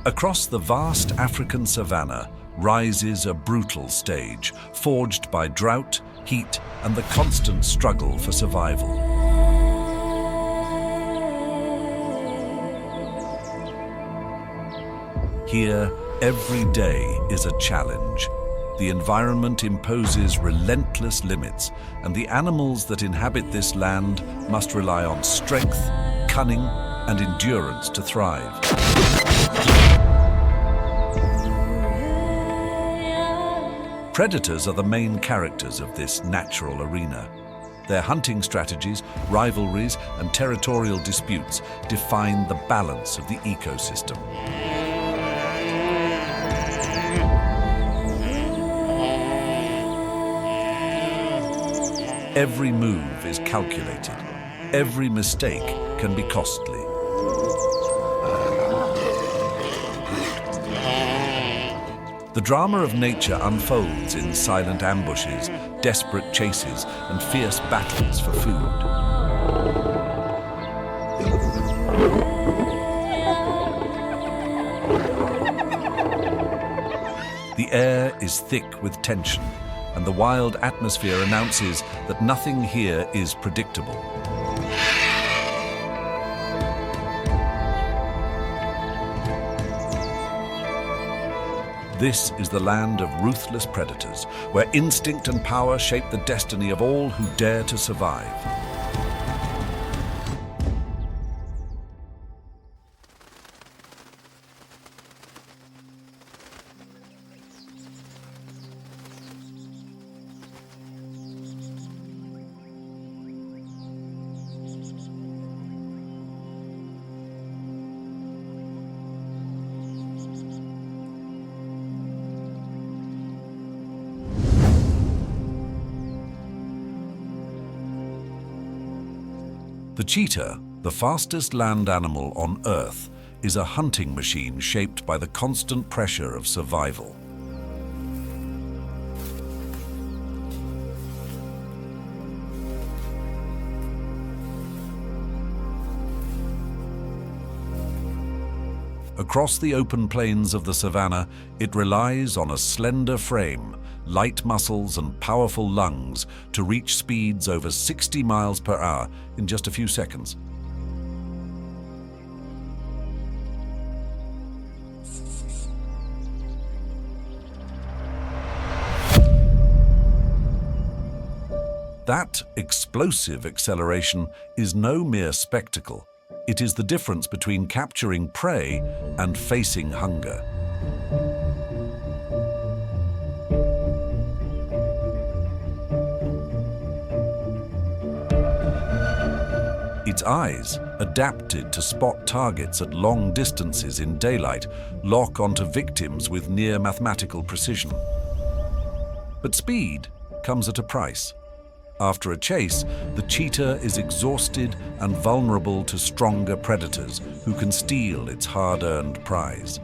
Across the vast African savanna rises a brutal stage, forged by drought, heat, and the constant struggle for survival. Here, every day is a challenge. The environment imposes relentless limits, and the animals that inhabit this land must rely on strength, cunning, and endurance to thrive. Predators are the main characters of this natural arena. Their hunting strategies, rivalries, and territorial disputes define the balance of the ecosystem. Every move is calculated. Every mistake can be costly. The drama of nature unfolds in silent ambushes, desperate chases, and fierce battles for food. The air is thick with tension, and the wild atmosphere announces that nothing here is predictable. This is the land of ruthless predators, where instinct and power shape the destiny of all who dare to survive. The cheetah, the fastest land animal on Earth, is a hunting machine shaped by the constant pressure of survival. Across the open plains of the savanna, it relies on a slender frame, light muscles and powerful lungs to reach speeds over 60 miles per hour in just a few seconds. That explosive acceleration is no mere spectacle. It is the difference between capturing prey and facing hunger. Its eyes, adapted to spot targets at long distances in daylight, lock onto victims with near mathematical precision. But speed comes at a price. After a chase, the cheetah is exhausted and vulnerable to stronger predators who can steal its hard-earned prize.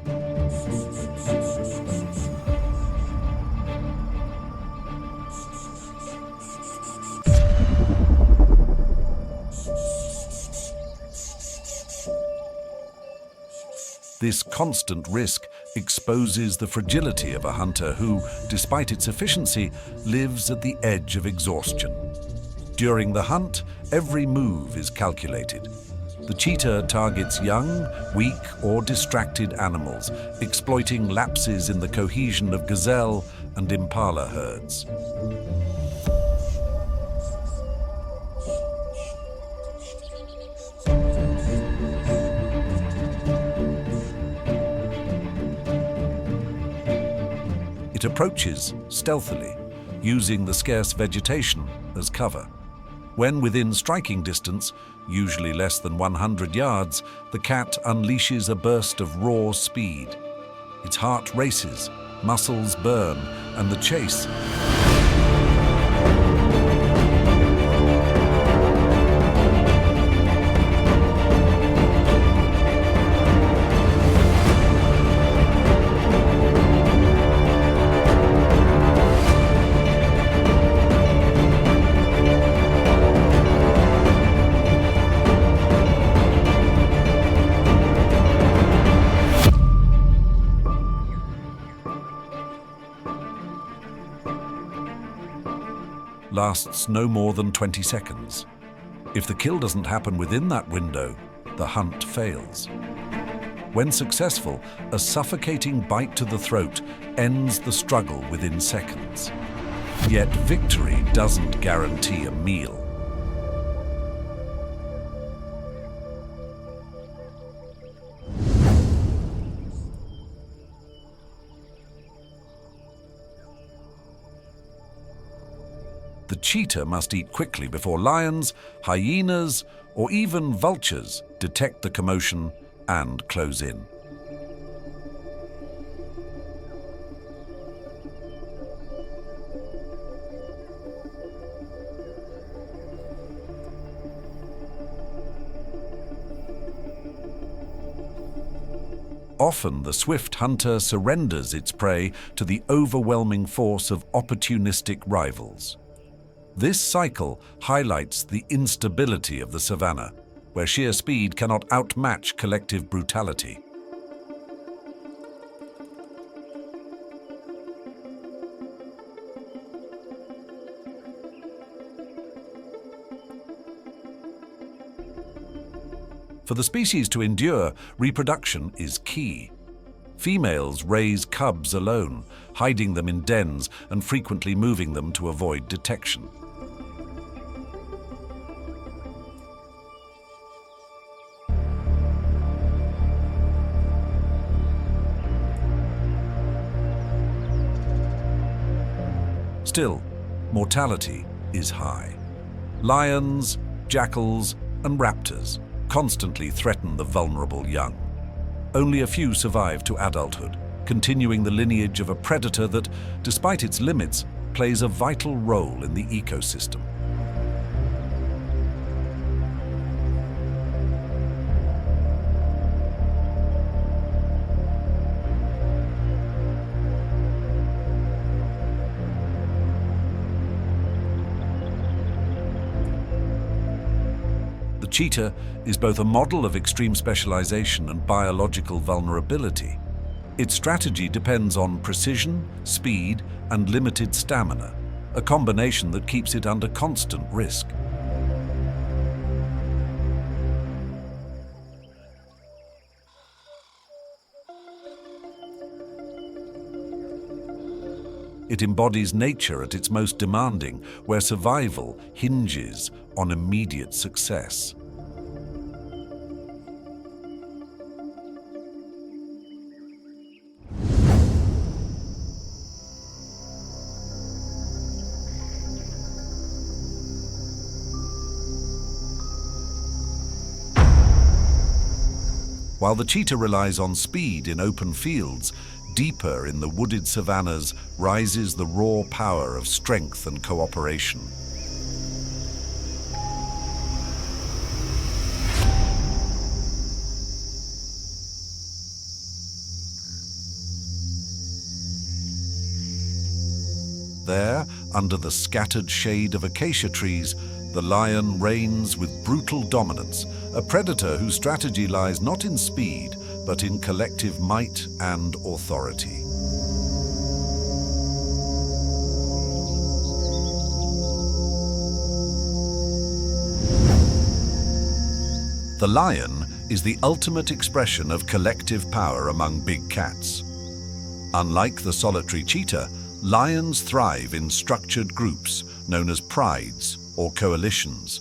This constant risk exposes the fragility of a hunter who, despite its efficiency, lives at the edge of exhaustion. During the hunt, every move is calculated. The cheetah targets young, weak, or distracted animals, exploiting lapses in the cohesion of gazelle and impala herds. It approaches stealthily, using the scarce vegetation as cover. When within striking distance, usually less than 100 yards, the cat unleashes a burst of raw speed. Its heart races, muscles burn, and the chase lasts no more than 20 seconds. If the kill doesn't happen within that window, the hunt fails. When successful, a suffocating bite to the throat ends the struggle within seconds. Yet victory doesn't guarantee a meal. The cheetah must eat quickly before lions, hyenas, or even vultures detect the commotion and close in. Often the swift hunter surrenders its prey to the overwhelming force of opportunistic rivals. This cycle highlights the instability of the savanna, where sheer speed cannot outmatch collective brutality. For the species to endure, reproduction is key. Females raise cubs alone, hiding them in dens and frequently moving them to avoid detection. Still, mortality is high. Lions, jackals, and raptors constantly threaten the vulnerable young. Only a few survive to adulthood, continuing the lineage of a predator that, despite its limits, plays a vital role in the ecosystem. The cheetah is both a model of extreme specialization and biological vulnerability. Its strategy depends on precision, speed, and limited stamina, a combination that keeps it under constant risk. It embodies nature at its most demanding, where survival hinges on immediate success. While the cheetah relies on speed in open fields, deeper in the wooded savannas rises the raw power of strength and cooperation. There, under the scattered shade of acacia trees, the lion reigns with brutal dominance, a predator whose strategy lies not in speed, but in collective might and authority. The lion is the ultimate expression of collective power among big cats. Unlike the solitary cheetah, lions thrive in structured groups known as prides or coalitions.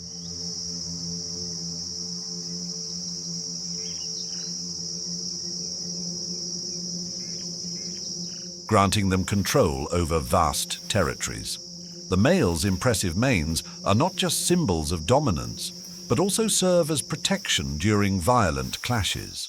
Granting them control over vast territories. The male's impressive manes are not just symbols of dominance, but also serve as protection during violent clashes.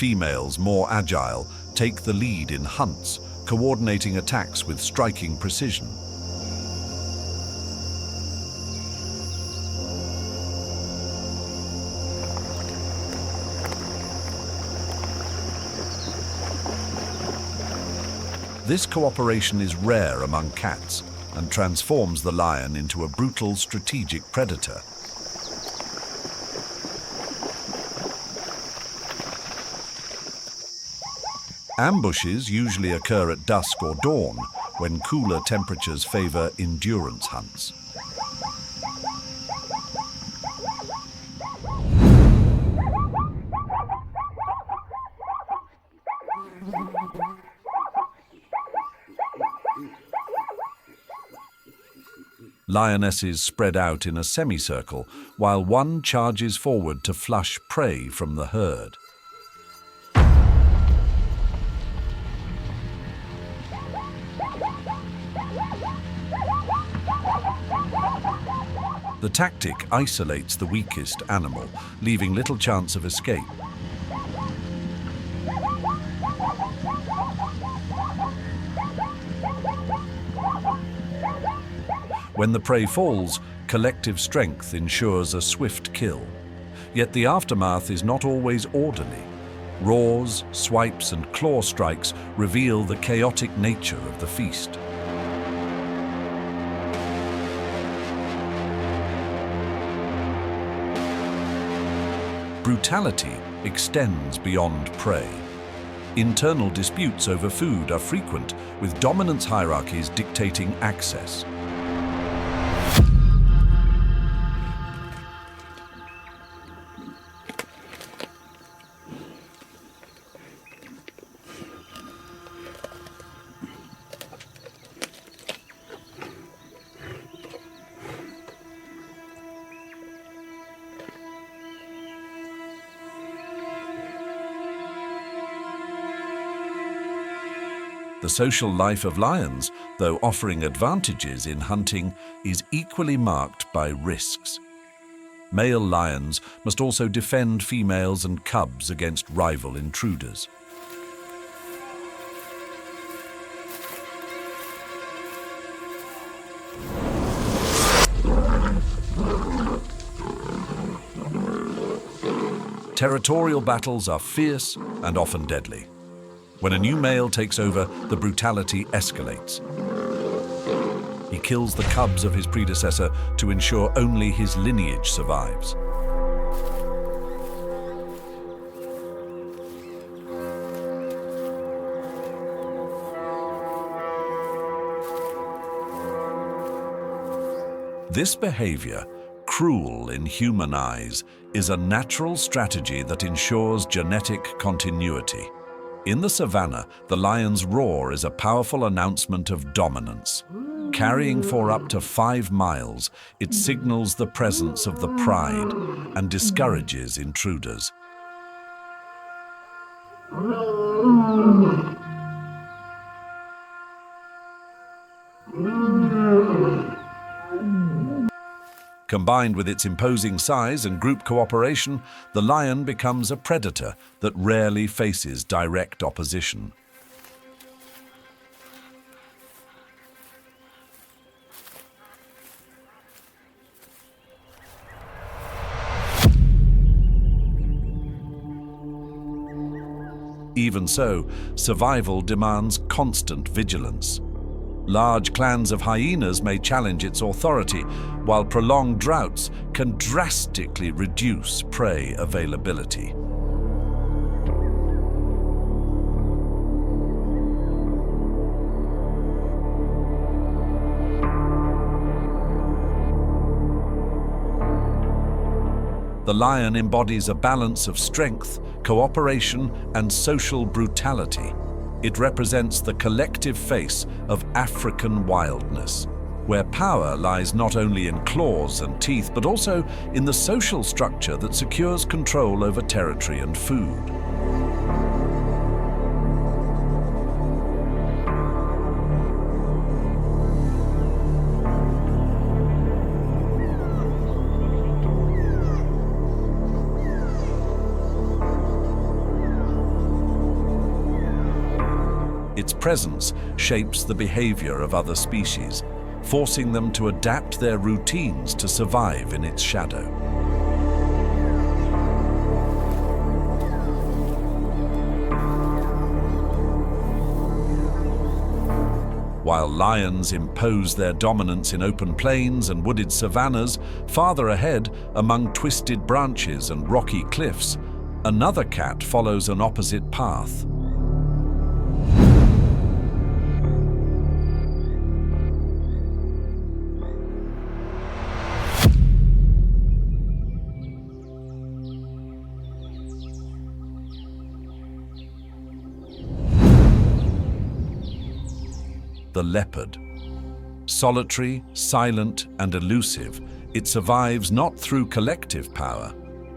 Females, more agile, take the lead in hunts, coordinating attacks with striking precision. This cooperation is rare among cats and transforms the lion into a brutal strategic predator. Ambushes usually occur at dusk or dawn, when cooler temperatures favor endurance hunts. Lionesses spread out in a semicircle, while one charges forward to flush prey from the herd. The tactic isolates the weakest animal, leaving little chance of escape. When the prey falls, collective strength ensures a swift kill. Yet the aftermath is not always orderly. Roars, swipes, and claw strikes reveal the chaotic nature of the feast. Brutality extends beyond prey. Internal disputes over food are frequent, with dominance hierarchies dictating access. The social life of lions, though offering advantages in hunting, is equally marked by risks. Male lions must also defend females and cubs against rival intruders. Territorial battles are fierce and often deadly. When a new male takes over, the brutality escalates. He kills the cubs of his predecessor to ensure only his lineage survives. This behavior, cruel in human eyes, is a natural strategy that ensures genetic continuity. In the savanna, the lion's roar is a powerful announcement of dominance. Carrying for up to 5 miles, it signals the presence of the pride and discourages intruders. Combined with its imposing size and group cooperation, the lion becomes a predator that rarely faces direct opposition. Even so, survival demands constant vigilance. Large clans of hyenas may challenge its authority, while prolonged droughts can drastically reduce prey availability. The lion embodies a balance of strength, cooperation, and social brutality. It represents the collective face of African wildness, where power lies not only in claws and teeth, but also in the social structure that secures control over territory and food. Its presence shapes the behavior of other species, forcing them to adapt their routines to survive in its shadow. While lions impose their dominance in open plains and wooded savannas, farther ahead, among twisted branches and rocky cliffs, another cat follows an opposite path. The leopard. Solitary, silent, and elusive, it survives not through collective power,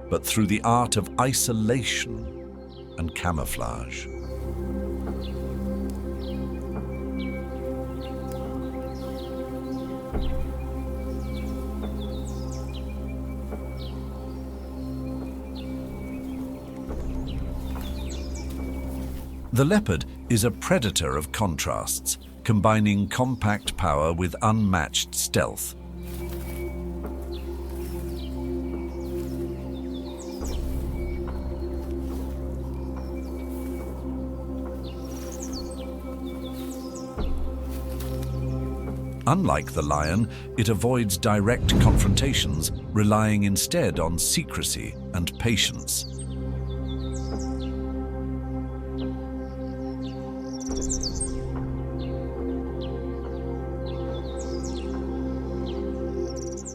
but through the art of isolation and camouflage. The leopard is a predator of contrasts, combining compact power with unmatched stealth. Unlike the lion, it avoids direct confrontations, relying instead on secrecy and patience.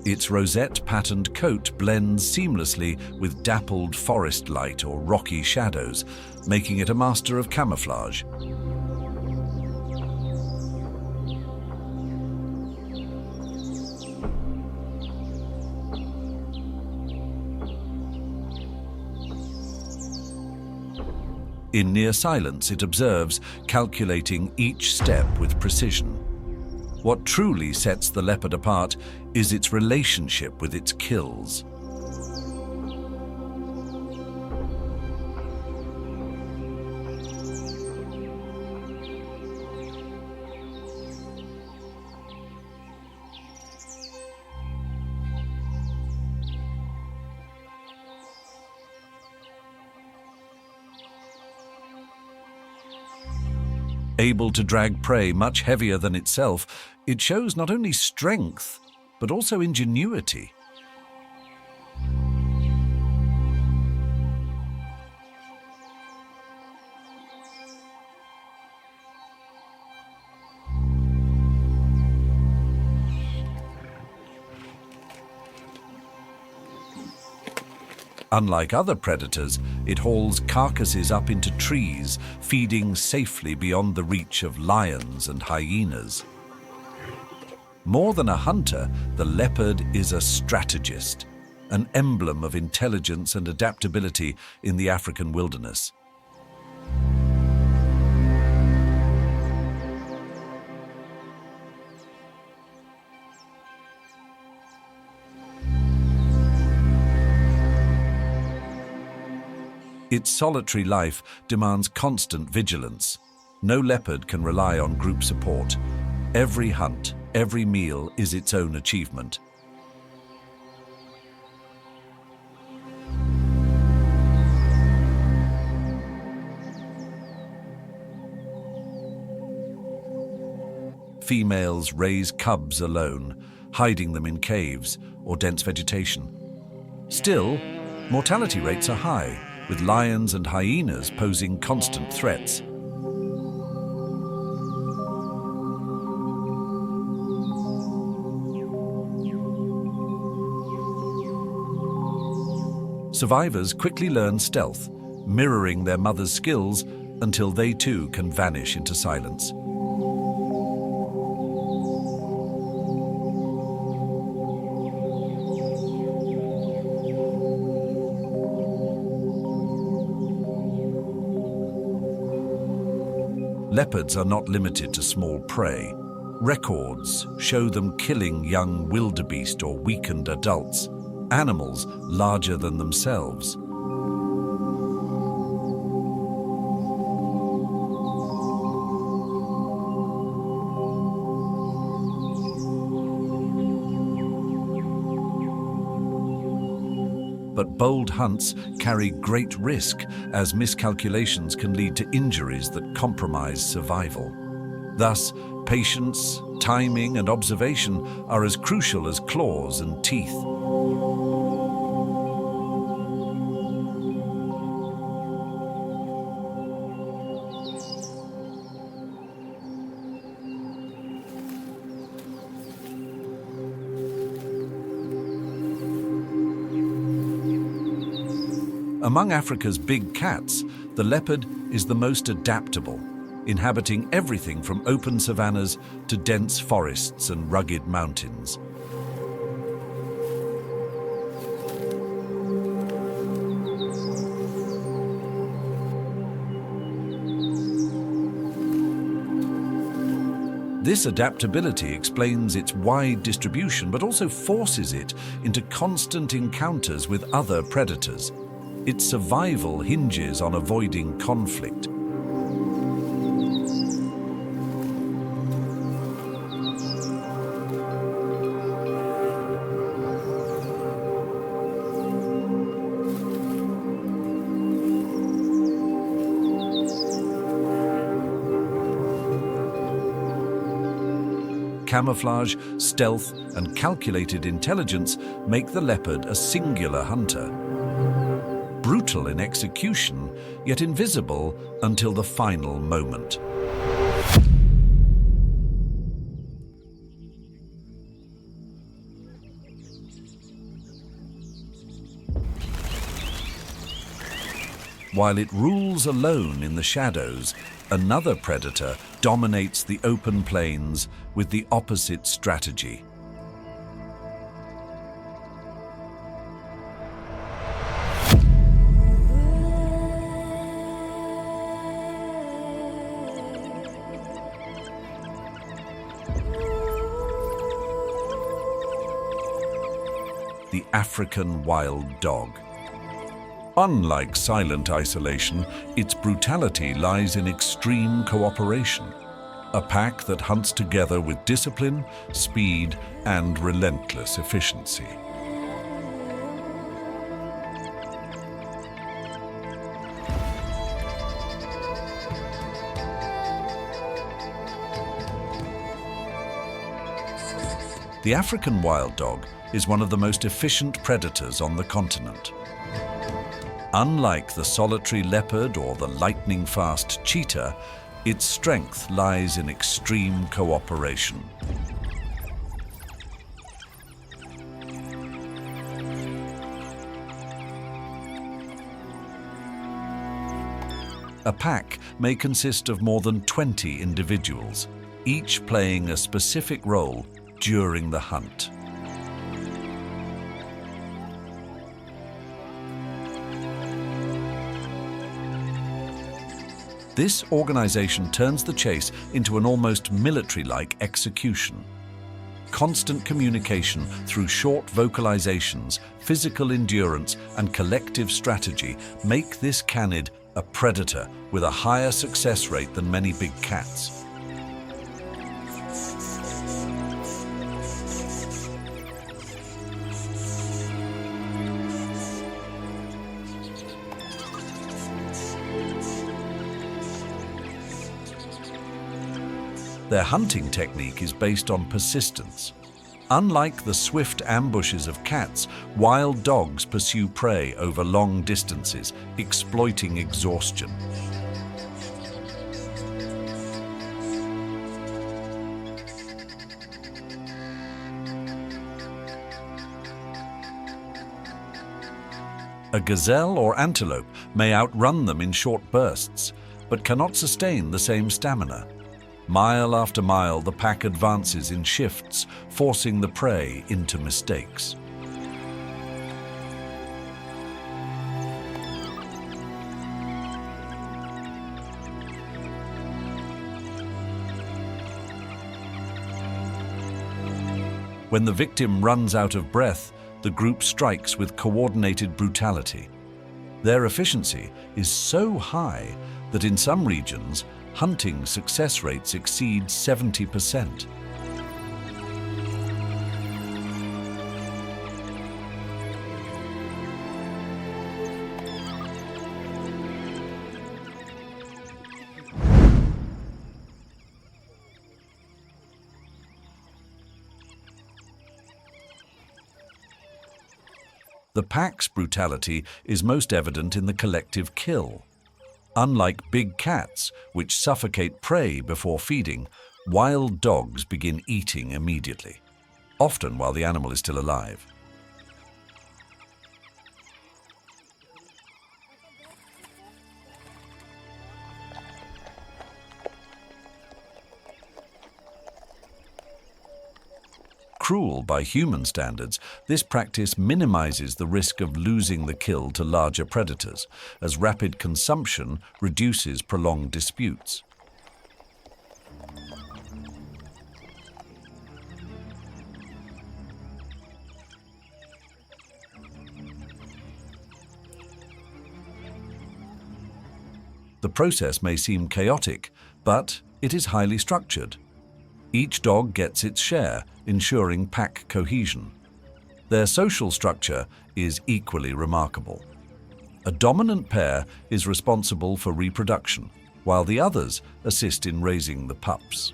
Its rosette-patterned coat blends seamlessly with dappled forest light or rocky shadows, making it a master of camouflage. In near silence, it observes, calculating each step with precision. What truly sets the leopard apart is its relationship with its kills. Able to drag prey much heavier than itself, it shows not only strength, but also ingenuity. Unlike other predators, it hauls carcasses up into trees, feeding safely beyond the reach of lions and hyenas. More than a hunter, the leopard is a strategist, an emblem of intelligence and adaptability in the African wilderness. Its solitary life demands constant vigilance. No leopard can rely on group support. Every hunt, every meal is its own achievement. Females raise cubs alone, hiding them in caves or dense vegetation. Still, mortality rates are high, with lions and hyenas posing constant threats. Survivors quickly learn stealth, mirroring their mother's skills until they too can vanish into silence. Leopards are not limited to small prey. Records show them killing young wildebeest or weakened adults, animals larger than themselves. But bold hunts carry great risk, as miscalculations can lead to injuries that compromise survival. Thus, Patience, timing, and observation are as crucial as claws and teeth. Among Africa's big cats, the leopard is the most adaptable, inhabiting everything from open savannas to dense forests and rugged mountains. This adaptability explains its wide distribution, but also forces it into constant encounters with other predators. Its survival hinges on avoiding conflict. Camouflage, stealth, and calculated intelligence make the leopard a singular hunter. Brutal in execution, yet invisible until the final moment. While it rules alone in the shadows, another predator dominates the open plains with the opposite strategy. The African wild dog. Unlike silent isolation, its brutality lies in extreme cooperation. A pack that hunts together with discipline, speed, and relentless efficiency. The African wild dog is one of the most efficient predators on the continent. Unlike the solitary leopard or the lightning-fast cheetah, its strength lies in extreme cooperation. A pack may consist of more than 20 individuals, each playing a specific role during the hunt. This organization turns the chase into an almost military-like execution. Constant communication through short vocalizations, physical endurance, and collective strategy make this canid a predator with a higher success rate than many big cats. Their hunting technique is based on persistence. Unlike the swift ambushes of cats, wild dogs pursue prey over long distances, exploiting exhaustion. A gazelle or antelope may outrun them in short bursts, but cannot sustain the same stamina. Mile after mile, the pack advances in shifts, forcing the prey into mistakes. When the victim runs out of breath, the group strikes with coordinated brutality. Their efficiency is so high that in some regions, hunting success rates exceed 70%. The pack's brutality is most evident in the collective kill. Unlike big cats, which suffocate prey before feeding, wild dogs begin eating immediately, often while the animal is still alive. Cruel by human standards, this practice minimizes the risk of losing the kill to larger predators, as rapid consumption reduces prolonged disputes. The process may seem chaotic, but it is highly structured. Each dog gets its share, ensuring pack cohesion. Their social structure is equally remarkable. A dominant pair is responsible for reproduction, while the others assist in raising the pups.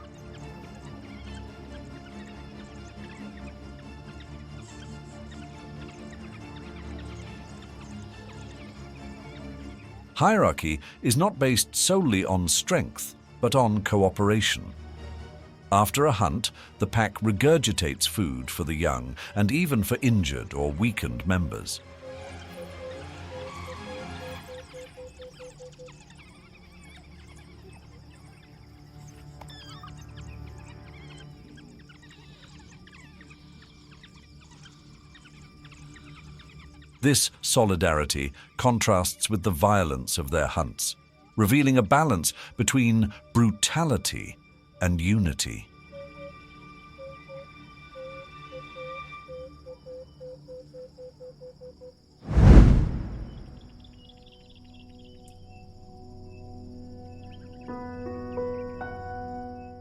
Hierarchy is not based solely on strength, but on cooperation. After a hunt, the pack regurgitates food for the young and even for injured or weakened members. This solidarity contrasts with the violence of their hunts, revealing a balance between brutality and unity.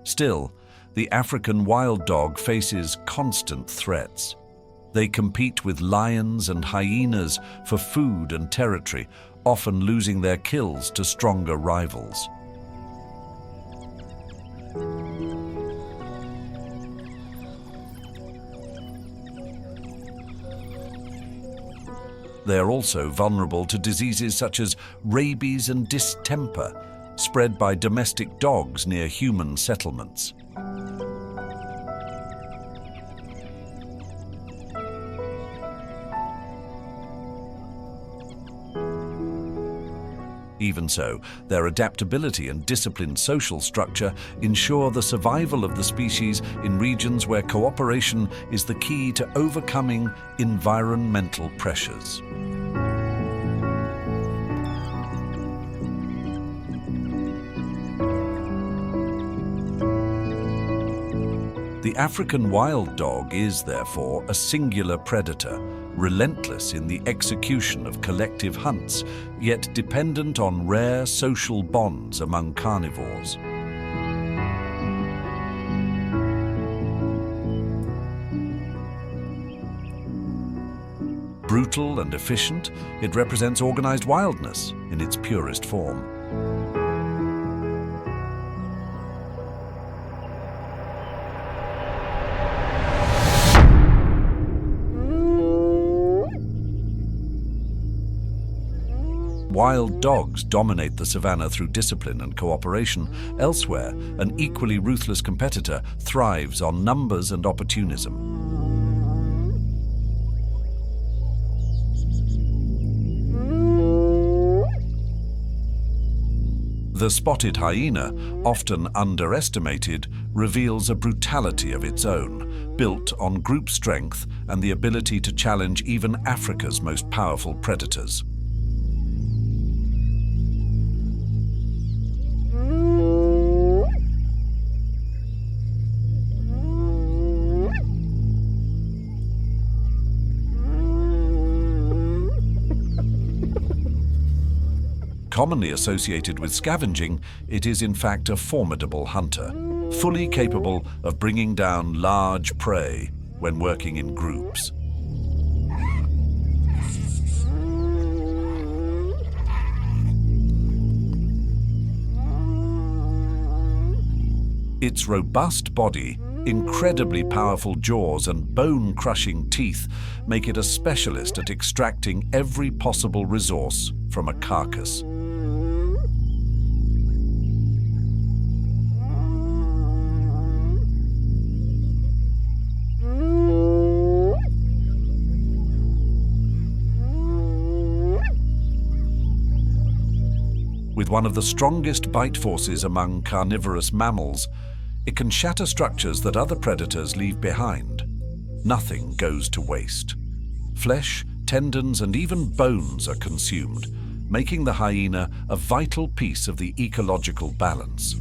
Still, the African wild dog faces constant threats. They compete with lions and hyenas for food and territory, often losing their kills to stronger rivals. They are also vulnerable to diseases such as rabies and distemper, spread by domestic dogs near human settlements. Even so, their adaptability and disciplined social structure ensure the survival of the species in regions where cooperation is the key to overcoming environmental pressures. The African wild dog is, therefore, a singular predator, relentless in the execution of collective hunts, yet dependent on rare social bonds among carnivores. Brutal and efficient, it represents organized wildness in its purest form. Wild dogs dominate the savanna through discipline and cooperation. Elsewhere, an equally ruthless competitor thrives on numbers and opportunism. The spotted hyena, often underestimated, reveals a brutality of its own, built on group strength and the ability to challenge even Africa's most powerful predators. Commonly associated with scavenging, it is in fact a formidable hunter, fully capable of bringing down large prey when working in groups. Its robust body incredibly powerful jaws and bone-crushing teeth make it a specialist at extracting every possible resource from a carcass. With one of the strongest bite forces among carnivorous mammals, it can shatter structures that other predators leave behind. Nothing goes to waste. Flesh, tendons, and even bones are consumed, making the hyena a vital piece of the ecological balance.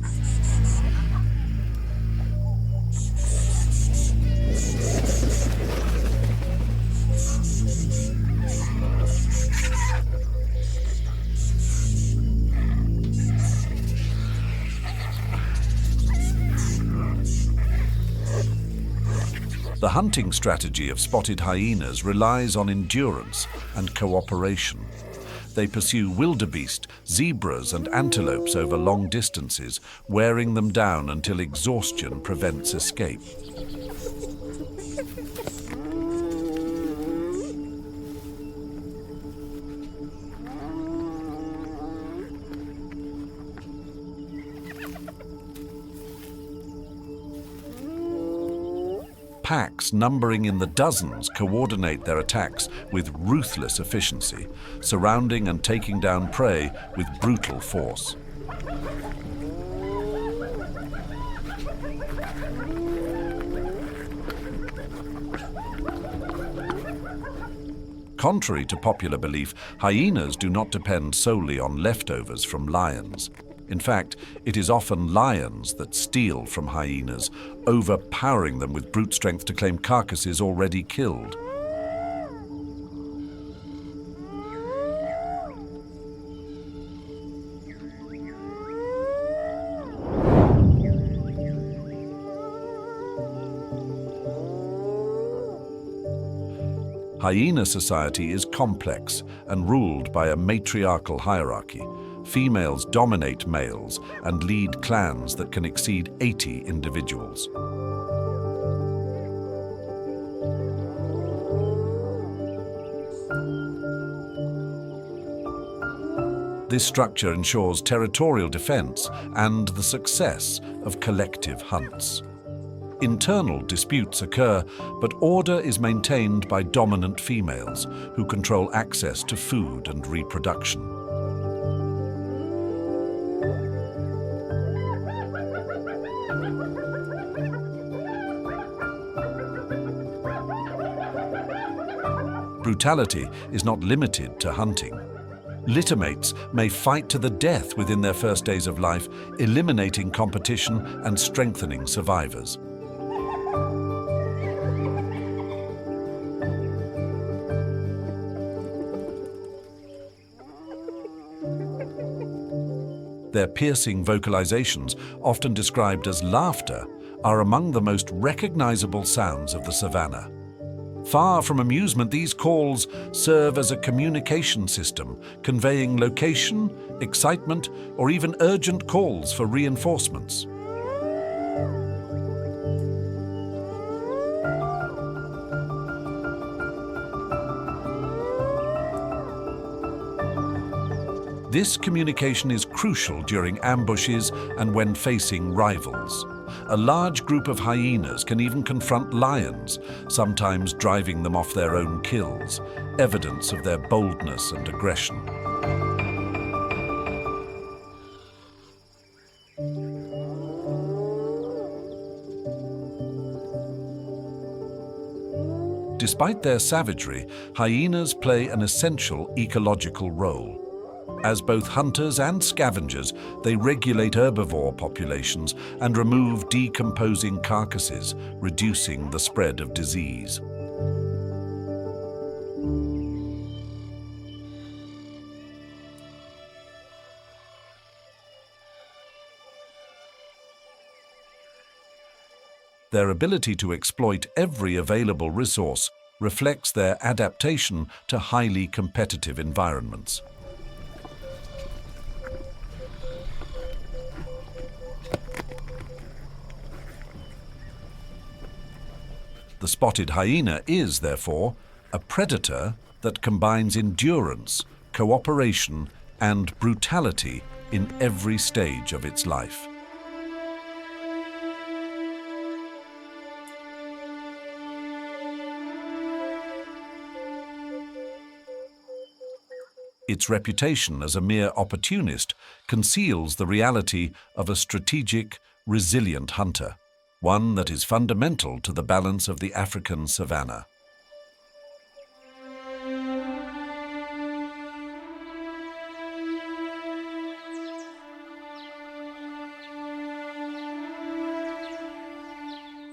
The hunting strategy of spotted hyenas relies on endurance and cooperation. They pursue wildebeest, zebras, and antelopes over long distances, wearing them down until exhaustion prevents escape. Packs numbering in the dozens coordinate their attacks with ruthless efficiency, surrounding and taking down prey with brutal force. Contrary to popular belief, hyenas do not depend solely on leftovers from lions. In fact, it is often lions that steal from hyenas, overpowering them with brute strength to claim carcasses already killed. Hyena society is complex and ruled by a matriarchal hierarchy. Females dominate males and lead clans that can exceed 80 individuals. This structure ensures territorial defense and the success of collective hunts. Internal disputes occur, but order is maintained by dominant females who control access to food and reproduction. Brutality is not limited to hunting. Littermates may fight to the death within their first days of life, eliminating competition and strengthening survivors. Their piercing vocalizations, often described as laughter, are among the most recognizable sounds of the savanna. Far from amusement, these calls serve as a communication system, conveying location, excitement, or even urgent calls for reinforcements. This communication is crucial during ambushes and when facing rivals. A large group of hyenas can even confront lions, sometimes driving them off their own kills, evidence of their boldness and aggression. Despite their savagery, hyenas play an essential ecological role. As both hunters and scavengers, they regulate herbivore populations and remove decomposing carcasses, reducing the spread of disease. Their ability to exploit every available resource reflects their adaptation to highly competitive environments. The spotted hyena is, therefore, a predator that combines endurance, cooperation, and brutality in every stage of its life. Its reputation as a mere opportunist conceals the reality of a strategic, resilient hunter, one that is fundamental to the balance of the African savanna.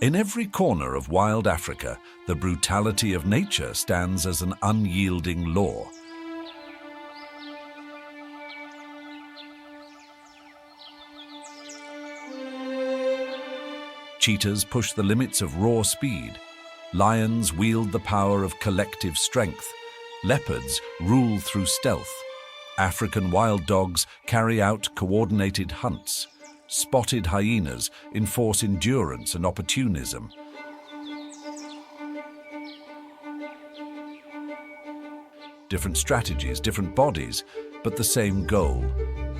In every corner of wild Africa, the brutality of nature stands as an unyielding law. Cheetahs push the limits of raw speed. Lions wield the power of collective strength. Leopards rule through stealth. African wild dogs carry out coordinated hunts. Spotted hyenas enforce endurance and opportunism. Different strategies, different bodies, but the same goal: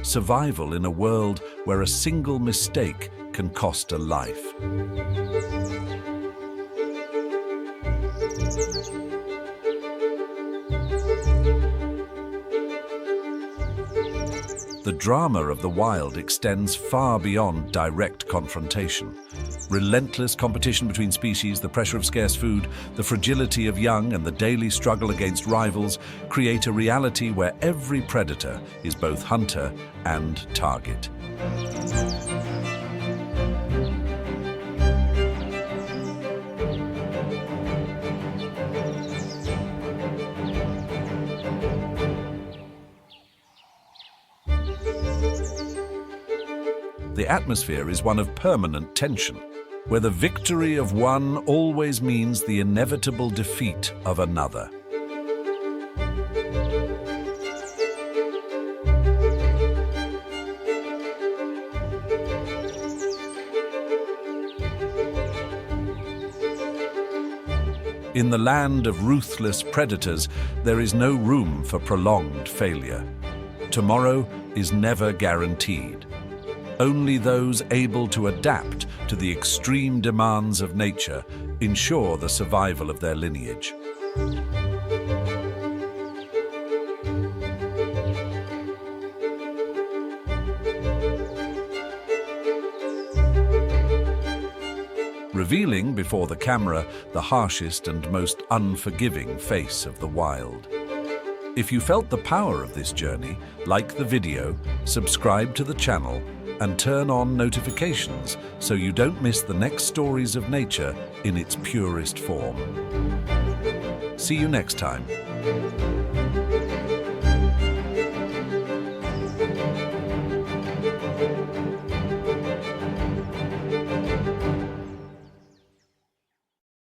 survival in a world where a single mistake can cost a life. The drama of the wild extends far beyond direct confrontation. Relentless competition between species, the pressure of scarce food, the fragility of young, and the daily struggle against rivals create a reality where every predator is both hunter and target. The atmosphere is one of permanent tension, where the victory of one always means the inevitable defeat of another. In the land of ruthless predators, there is no room for prolonged failure. Tomorrow is never guaranteed. Only those able to adapt to the extreme demands of nature ensure the survival of their lineage. Revealing before the camera the harshest and most unforgiving face of the wild. If you felt the power of this journey, like the video, subscribe to the channel, and turn on notifications so you don't miss the next stories of nature in its purest form. See you next time.